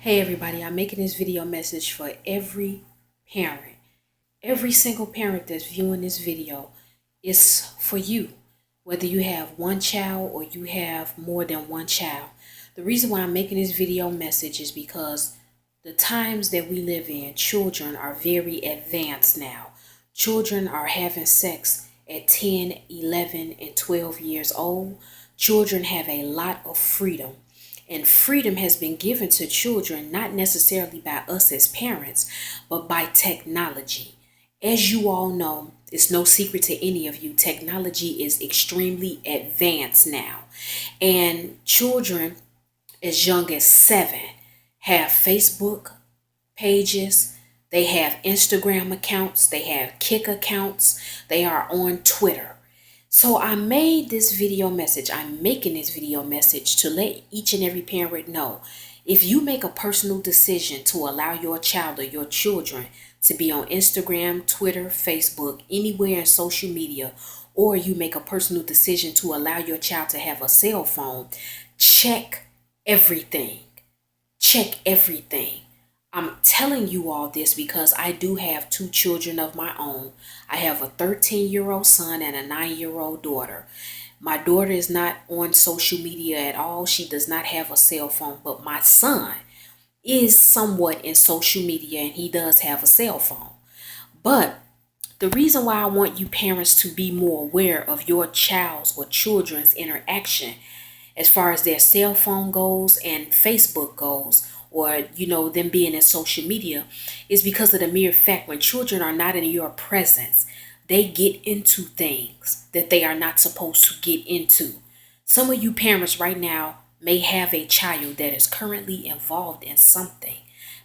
Hey everybody, I'm making this video message for every parent. Every single parent that's viewing this video is for you. Whether you have one child or you have more than one child. The reason why I'm making this video message is because the times that we live in, children are very advanced now. Children are having sex at 10, 11, and 12 years old. Children have a lot of freedom. And freedom has been given to children, not necessarily by us as parents, but by technology. As you all know, it's no secret to any of you, technology is extremely advanced now. And children as young as 7 have Facebook pages, they have Instagram accounts, they have Kick accounts, they are on Twitter. So I'm making this video message to let each and every parent know, if you make a personal decision to allow your child or your children to be on Instagram, Twitter, Facebook, anywhere in social media, or you make a personal decision to allow your child to have a cell phone, check everything. Check everything. I'm telling you all this because I do have 2 children of my own. I have a 13-year-old son and a 9-year-old daughter. My daughter is not on social media at all. She does not have a cell phone, but my son is somewhat in social media and he does have a cell phone. But the reason why I want you parents to be more aware of your child's or children's interaction as far as their cell phone goes and Facebook goes, or them being in social media, is because of the mere fact when children are not in your presence, they get into things that they are not supposed to get into. Some of you parents right now may have a child that is currently involved in something.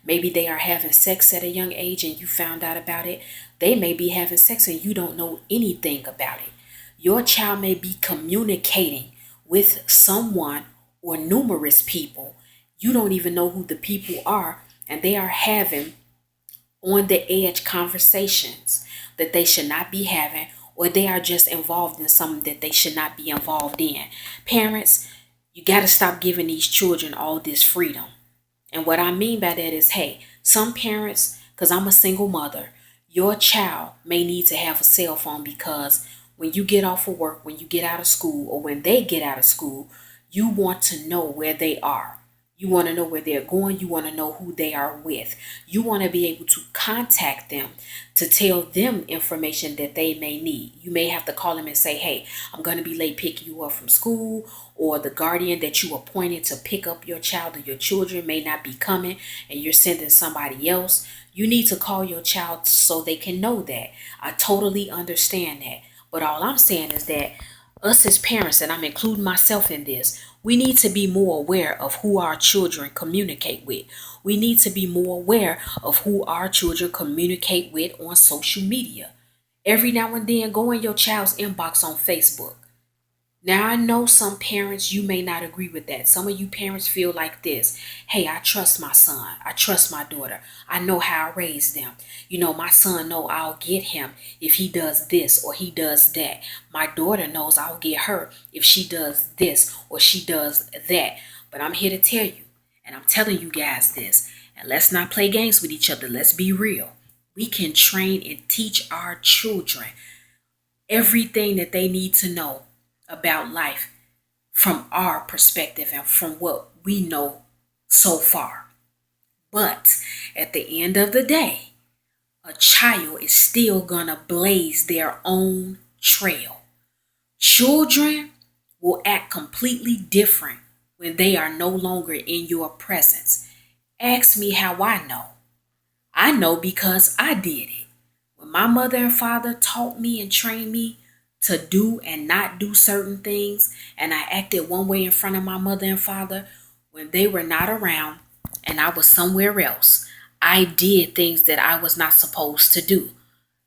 Maybe they are having sex at a young age and you found out about it. They may be having sex and you don't know anything about it. Your child may be communicating with someone or numerous people. You don't even know who the people are, and they are having on the edge conversations that they should not be having, or they are just involved in something that they should not be involved in. Parents, you got to stop giving these children all this freedom. And what I mean by that is, hey, some parents, because I'm a single mother, your child may need to have a cell phone because when you get off of work, when you get out of school, or when they get out of school, you want to know where they are. You want to know where they're going. You want to know who they are with. You want to be able to contact them to tell them information that they may need. You may have to call them and say, hey, I'm going to be late picking you up from school, or the guardian that you appointed to pick up your child or your children may not be coming and you're sending somebody else. You need to call your child so they can know that. I totally understand that. But all I'm saying is that us as parents, and I'm including myself in this, we need to be more aware of who our children communicate with. We need to be more aware of who our children communicate with on social media. Every now and then, go in your child's inbox on Facebook. Now, I know some parents, you may not agree with that. Some of you parents feel like this. Hey, I trust my son. I trust my daughter. I know how I raised them. My son know I'll get him if he does this or he does that. My daughter knows I'll get her if she does this or she does that. But I'm here to tell you, and I'm telling you guys this, and let's not play games with each other. Let's be real. We can train and teach our children everything that they need to know about life from our perspective and from what we know so far. But at the end of the day, a child is still gonna blaze their own trail. Children will act completely different when they are no longer in your presence. Ask me how I know. I know because I did it. When my mother and father taught me and trained me to do and not do certain things, and I acted one way in front of my mother and father when they were not around and I was somewhere else, I did things that I was not supposed to do.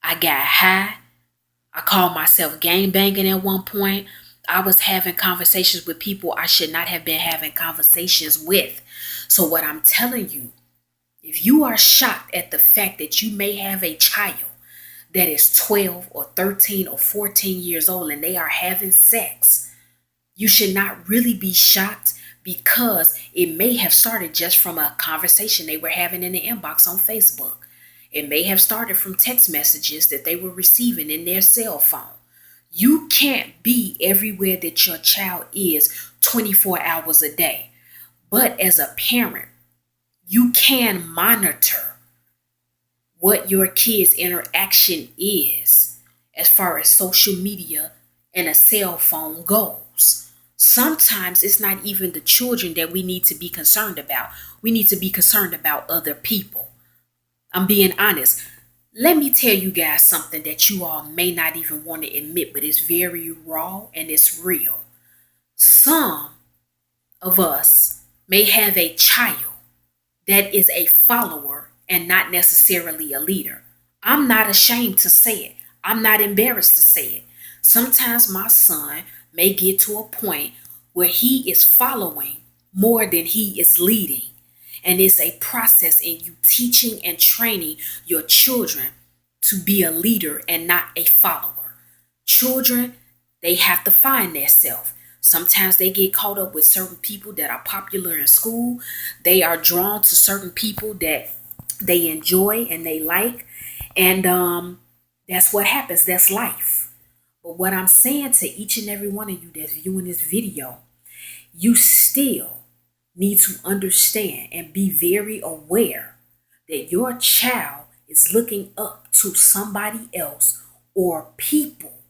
I got high. I called myself gangbanging at one point. I was having conversations with people I should not have been having conversations with. So what I'm telling you, if you are shocked at the fact that you may have a child that is 12 or 13 or 14 years old and they are having sex, you should not really be shocked, because it may have started just from a conversation they were having in the inbox on Facebook. It may have started from text messages that they were receiving in their cell phone. You can't be everywhere that your child is 24 hours a day. But as a parent, you can monitor what your kid's interaction is as far as social media and a cell phone goes. Sometimes it's not even the children that we need to be concerned about. We need to be concerned about other people. I'm being honest. Let me tell you guys something that you all may not even want to admit, but it's very raw and it's real. Some of us may have a child that is a follower and not necessarily a leader. I'm not ashamed to say it. I'm not embarrassed to say it. Sometimes my son may get to a point where he is following more than he is leading. And it's a process in you teaching and training your children to be a leader and not a follower. Children, they have to find themselves. Sometimes they get caught up with certain people that are popular in school. They are drawn to certain people that they enjoy and they like. And that's what happens. That's life. But what I'm saying to each and every one of you that's viewing this video, you still need to understand and be very aware that your child is looking up to somebody else or people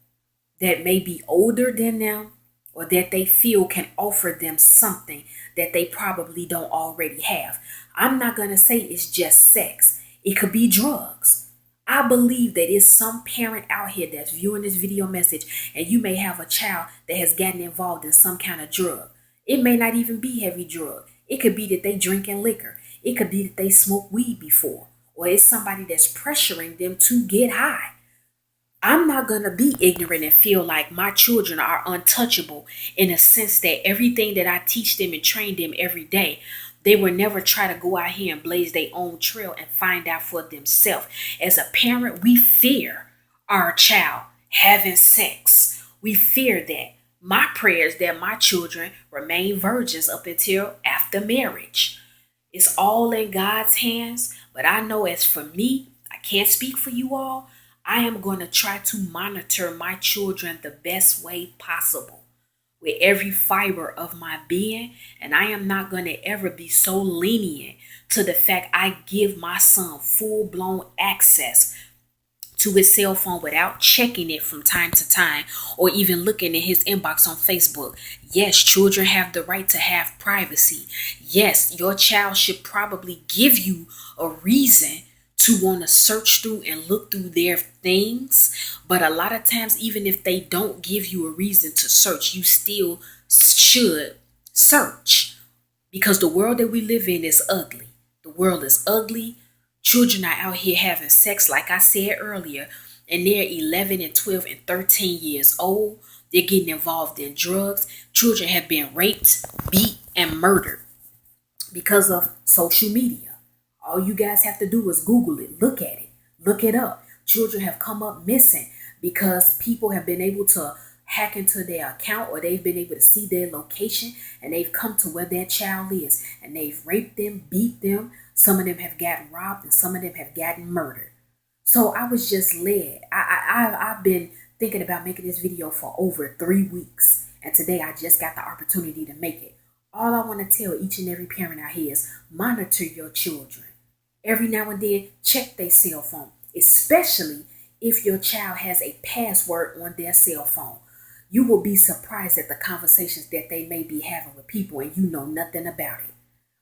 that may be older than them or that they feel can offer them something that they probably don't already have. I'm not going to say it's just sex. It could be drugs. I believe that it's some parent out here that's viewing this video message and you may have a child that has gotten involved in some kind of drug. It may not even be heavy drug. It could be that they drinking liquor. It could be that they smoked weed before. Or it's somebody that's pressuring them to get high. I'm not going to be ignorant and feel like my children are untouchable in a sense that everything that I teach them and train them every day, they will never try to go out here and blaze their own trail and find out for themselves. As a parent, we fear our child having sex. We fear that. My prayer is that my children remain virgins up until after marriage. It's all in God's hands, but I know as for me, I can't speak for you all. I am going to try to monitor my children the best way possible with every fiber of my being. And I am not going to ever be so lenient to the fact I give my son full-blown access to his cell phone without checking it from time to time or even looking at his inbox on Facebook. Yes, children have the right to have privacy. Yes, your child should probably give you a reason to want to search through and look through their things. But a lot of times, even if they don't give you a reason to search, you still should search, because the world that we live in is ugly. The world is ugly. Children are out here having sex, like I said earlier, and they're 11 and 12 and 13 years old. They're getting involved in drugs. Children have been raped, beat, and murdered because of social media. All you guys have to do is Google it, look at it, look it up. Children have come up missing because people have been able to hack into their account, or they've been able to see their location, and they've come to where their child is, and they've raped them, beat them. Some of them have gotten robbed, and some of them have gotten murdered. So I was just led. I've been thinking about making this video for over 3 weeks, and today I just got the opportunity to make it. All I want to tell each and every parent out here is monitor your children. Every now and then, check their cell phone, especially if your child has a password on their cell phone. You will be surprised at the conversations that they may be having with people and you know nothing about it.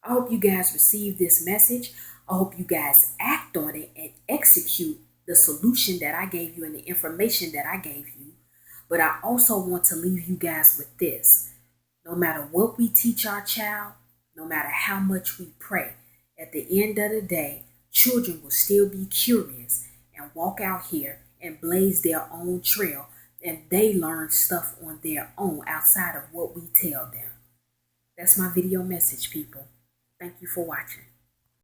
I hope you guys receive this message. I hope you guys act on it and execute the solution that I gave you and the information that I gave you. But I also want to leave you guys with this. No matter what we teach our child, no matter how much we pray, at the end of the day, children will still be curious and walk out here and blaze their own trail, and they learn stuff on their own outside of what we tell them. That's my video message, people. Thank you for watching.